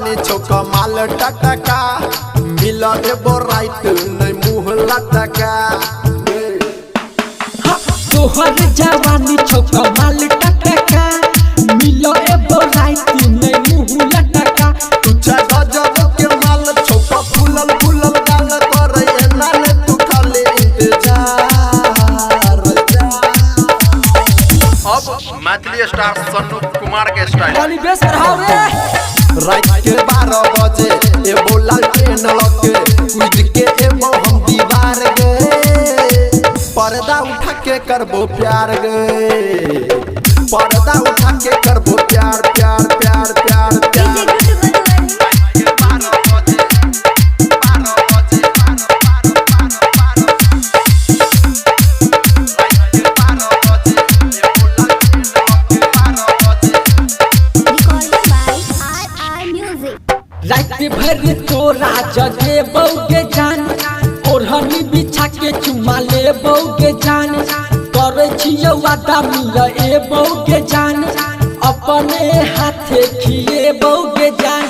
जवानी छोका माल टटका मिला देबो राइट नहीं मुँह लटका तोहर जवानी छोका माल टटका मिला देबो राइट नहीं मुँह लटका तुझे गजब के माल छोका फूलल फूलल गाल करे नाले तू खाली इंतजार अब मैथिली स्टार सन्नू कुमार के स्टाइल वाली बेस बढ़ाओ रे रात के 12 बजे ए बोला ट्रेन लगे कूद के एबो हम दीवार गए पर्दा उठा के करबो प्यार गए पर्दा उठा के करबो प्यार प्यार प्यार प्यार प्यार रात भर तोरा जगे बौगे जान ओढ़नी बिछा के चुमा ले बौगे जान करे छियो वादा मिल ए बौगे जान अपने हाथे खिए बौगे जान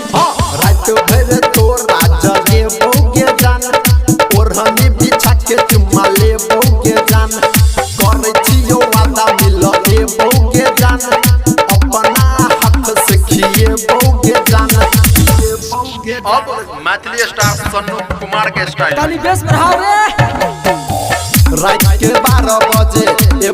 रात भर तोरा जगे बौगे जान ओढ़नी बिछा के चुमा ले बौगे जान करे छियो वादा मिल ए बौगे जान अपना हाथ से खिए बौगे जान अब मैथिली स्टार सन्नू कुमार के स्टाइल वाली बेस बढ़ाओ रे रात के 12 बजे ए